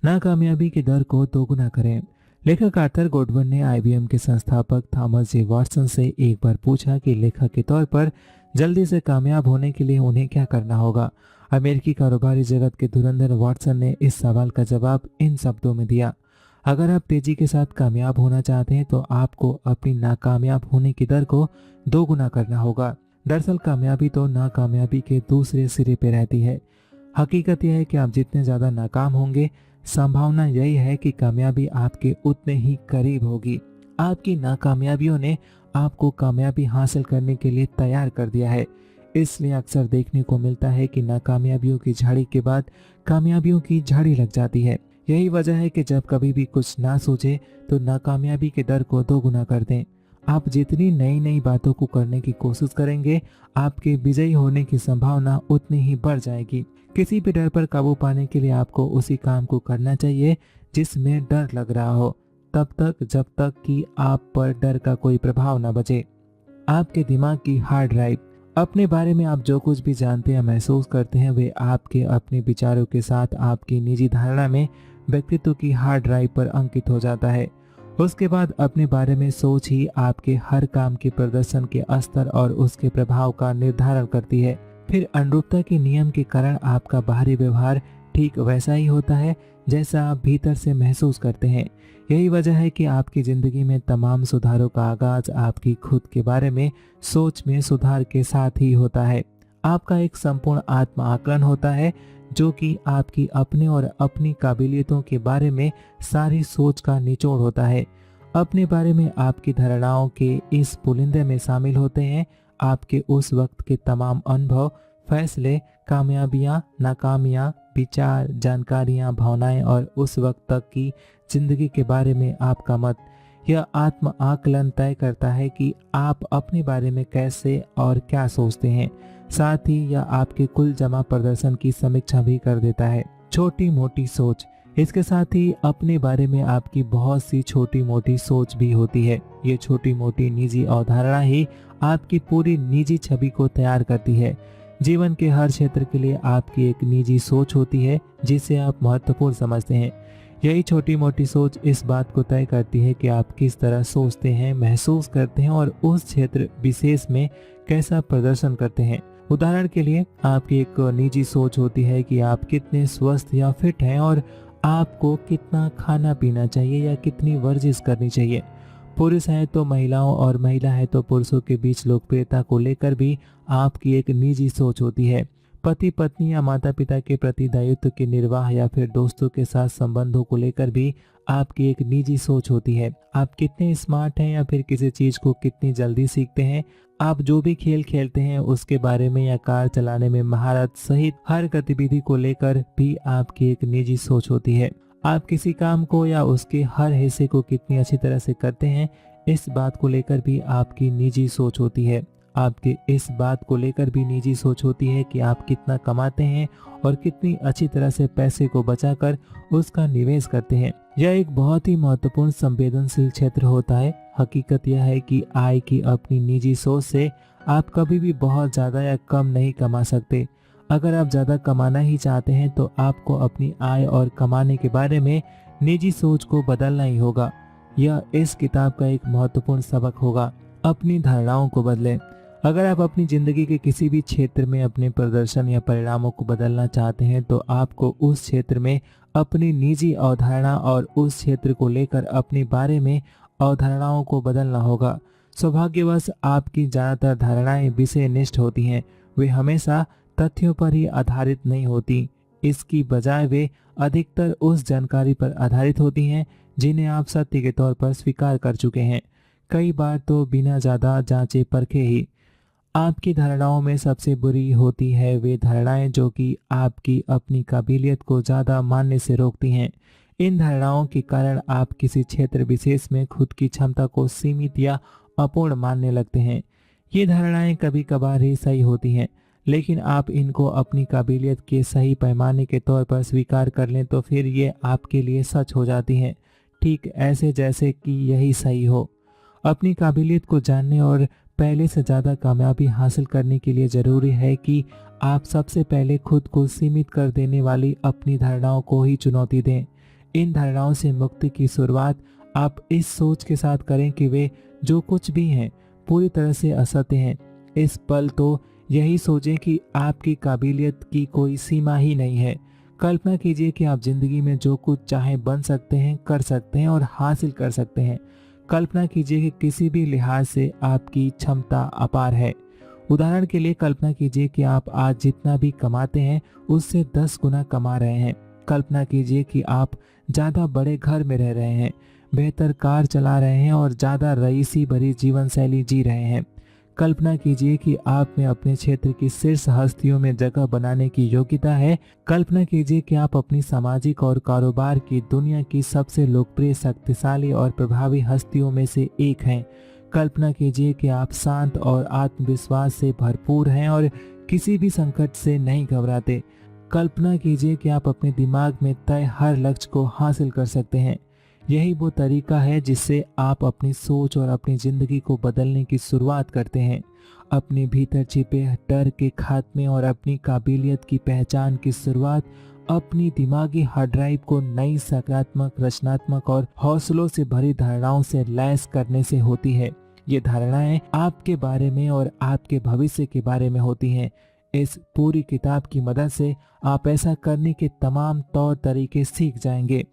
नाकामयाबी के दर को दोगुना करें। लेखक आर्थर गॉडवन ने आईबीएम के संस्थापक थॉमस जे वॉटसन से एक बार पूछा कि लेखक के तौर पर जल्दी से कामयाब होने के लिए उन्हें क्या करना होगा। अमेरिकी कारोबारी जगत के धुरंधर वॉटसन ने इस सवाल का जवाब इन शब्दों में दिया, अगर आप तेजी के साथ कामयाब होना चाहते हैं तो आपको अपनी नाकामयाब होने की दर को दोगुना करना होगा। दरअसल कामयाबी तो नाकामयाबी के दूसरे सिरे पे रहती है। हकीकत यह है कि आप जितने ज़्यादा नाकाम होंगे, संभावना यही है कि कामयाबी आपके उतने ही करीब होगी। आपकी नाकामयाबियों ने आपको कामयाबी हासिल करने के लिए तैयार कर दिया है। इसलिए अक्सर देखने को मिलता है कि नाकामयाबियों की झड़ी के बाद कामयाबियों की झड़ी लग जाती है। यही वजह है कि जब कभी भी कुछ ना सोचे तो नाकामयाबी के दर को दोगुना कर दें। आप जितनी नई नई बातों को करने की कोशिश करेंगे, आपके विजयी होने की संभावना उतनी ही बढ़ जाएगी। किसी भी डर पर काबू पाने के लिए आपको उसी काम को करना चाहिए जिसमें डर लग रहा हो, तब तक जब तक कि आप पर डर का कोई प्रभाव न बचे। आपके दिमाग की हार्ड ड्राइव। अपने बारे में आप जो कुछ भी जानते या महसूस करते हैं वे आपके अपने विचारों के साथ आपकी निजी धारणा में व्यक्तित्व की हार्ड ड्राइव पर अंकित हो जाता है। उसके बाद अपने बारे में सोच ही आपके हर काम के प्रदर्शन के स्तर और उसके प्रभाव का निर्धारण करती है। फिर अनुरूपता के नियम के कारण आपका बाहरी व्यवहार ठीक वैसा ही होता है जैसा आप भीतर से महसूस करते हैं। यही वजह है कि आपकी जिंदगी में तमाम सुधारों का आगाज आपकी खुद के बारे में सोच में सुधार के साथ ही होता है। आपका एक संपूर्ण आत्म आकलन होता है जो कि आपकी अपने और अपनी काबिलियतों के बारे में सारी सोच का निचोड़ होता है। अपने बारे में आपकी धारणाओं के इस पुलिंदे में शामिल होते हैं आपके उस वक्त के तमाम अनुभव, फैसले, कामयाबियां, नाकामियां, विचार, जानकारियां, भावनाएं और उस वक्त तक की जिंदगी के बारे में आपका मत। यह आत्म आकलन तय करता है कि आप अपने बारे में कैसे और क्या सोचते हैं। साथ ही यह आपके कुल जमा प्रदर्शन की समीक्षा भी कर देता है। छोटी मोटी सोच। इसके साथ ही अपने बारे में आपकी बहुत सी छोटी मोटी सोच भी होती है। ये छोटी मोटी निजी अवधारणा ही आपकी पूरी निजी छवि को तैयार करती है। जीवन के हर क्षेत्र के लिए आपकी एक निजी सोच होती है जिसे आप महत्वपूर्ण समझते हैं। यही छोटी मोटी सोच इस बात को तय करती है कि आप किस तरह सोचते हैं, महसूस करते हैं और उस क्षेत्र विशेष में कैसा प्रदर्शन करते हैं। उदाहरण के लिए आपकी एक निजी सोच होती है कि आप कितने स्वस्थ या फिट हैं और आपको कितना खाना पीना चाहिए या कितनी वर्जिश करनी चाहिए। पुरुष है तो महिलाओं और महिला है तो पुरुषों के बीच लोकप्रियता को लेकर भी आपकी एक निजी सोच होती है। पति पत्नी या माता पिता के प्रति दायित्व के निर्वाह या फिर दोस्तों के साथ संबंधों को लेकर भी आपकी एक निजी सोच होती है। आप कितने स्मार्ट हैं या फिर किसी चीज को कितनी जल्दी सीखते हैं। आप जो भी खेल खेलते हैं उसके बारे में या कार चलाने में महारत सहित हर गतिविधि को लेकर भी आपकी एक निजी सोच होती है। आप किसी काम को या उसके हर हिस्से को कितनी अच्छी तरह से करते हैं, इस बात को लेकर भी आपकी निजी सोच होती है। आपके इस बात को लेकर भी निजी सोच होती है कि आप कितना कमाते हैं और कितनी अच्छी तरह से पैसे को बचाकर उसका निवेश करते हैं। यह एक बहुत ही महत्वपूर्ण संवेदनशील क्षेत्र होता है। हकीकत यह है कि आय की अपनी निजी सोच से आप कभी भी बहुत ज़्यादा या कम नहीं कमा सकते। अगर आप ज़्यादा कमाना ही चाहते हैं तो आपको अपनी आय और कमाने के बारे में निजी सोच को बदलना ही होगा। यह इस किताब का एक महत्वपूर्ण सबक होगा। अपनी धारणाओं को बदलें। अगर आप अपनी ज़िंदगी के किसी भी क्षेत्र में अपने प्रदर्शन या परिणामों को बदलना चाहते हैं तो आपको उस क्षेत्र में अपनी निजी अवधारणा और उस क्षेत्र को लेकर अपने बारे में अवधारणाओं को बदलना होगा। सौभाग्यवश आपकी ज़्यादातर धारणाएं विषयनिष्ठ होती हैं। वे हमेशा तथ्यों पर ही आधारित नहीं होती। इसकी बजाय वे अधिकतर उस जानकारी पर आधारित होती हैं जिन्हें आप सत्य के तौर पर स्वीकार कर चुके हैं, कई बार तो बिना ज़्यादा जांचे परखे ही। आपकी धारणाओं में सबसे बुरी होती है वे धारणाएं जो कि आपकी अपनी काबिलियत को ज़्यादा मानने से रोकती हैं। इन धारणाओं के कारण आप किसी क्षेत्र विशेष में खुद की क्षमता को सीमित या अपूर्ण मानने लगते हैं। ये धारणाएं कभी कभार ही सही होती हैं, लेकिन आप इनको अपनी काबिलियत के सही पैमाने के तौर पर स्वीकार कर लें तो फिर ये आपके लिए सच हो जाती हैं, ठीक ऐसे जैसे कि यही सही हो। अपनी काबिलियत को जानने और पहले से ज़्यादा कामयाबी हासिल करने के लिए ज़रूरी है कि आप सबसे पहले खुद को सीमित कर देने वाली अपनी धारणाओं को ही चुनौती दें। इन धारणाओं से मुक्ति की शुरुआत आप इस सोच के साथ करें कि वे जो कुछ भी हैं पूरी तरह से असत्य हैं। इस पल तो यही सोचें कि आपकी काबिलियत की कोई सीमा ही नहीं है। कल्पना कीजिए कि आप जिंदगी में जो कुछ चाहें बन सकते हैं, कर सकते हैं और हासिल कर सकते हैं। कल्पना कीजिए कि किसी भी लिहाज से आपकी क्षमता अपार है। उदाहरण के लिए कल्पना कीजिए कि आप आज जितना भी कमाते हैं उससे 10 गुना कमा रहे हैं। कल्पना कीजिए कि आप ज़्यादा बड़े घर में रह रहे हैं, बेहतर कार चला रहे हैं और ज़्यादा रईसी भरी जीवन शैली जी रहे हैं। कल्पना कीजिए कि आप में अपने क्षेत्र की शीर्ष हस्तियों में जगह बनाने की योग्यता है। कल्पना कीजिए कि आप अपनी सामाजिक और कारोबार की दुनिया की सबसे लोकप्रिय, शक्तिशाली और प्रभावी हस्तियों में से एक हैं। कल्पना कीजिए कि आप शांत और आत्मविश्वास से भरपूर हैं और किसी भी संकट से नहीं घबराते। कल्पना कीजिए कि आप अपने दिमाग में तय हर लक्ष्य को हासिल कर सकते हैं। यही वो तरीका है जिससे आप अपनी सोच और अपनी जिंदगी को बदलने की शुरुआत करते हैं। अपने भीतर छिपे डर के खात्मे और अपनी काबिलियत की पहचान की शुरुआत अपनी दिमागी हार्ड ड्राइव को नई सकारात्मक, रचनात्मक और हौसलों से भरी धारणाओं से लैस करने से होती है। ये धारणाएं आपके बारे में और आपके भविष्य के बारे में होती हैं। इस पूरी किताब की मदद से आप ऐसा करने के तमाम तौर तरीके सीख जाएंगे।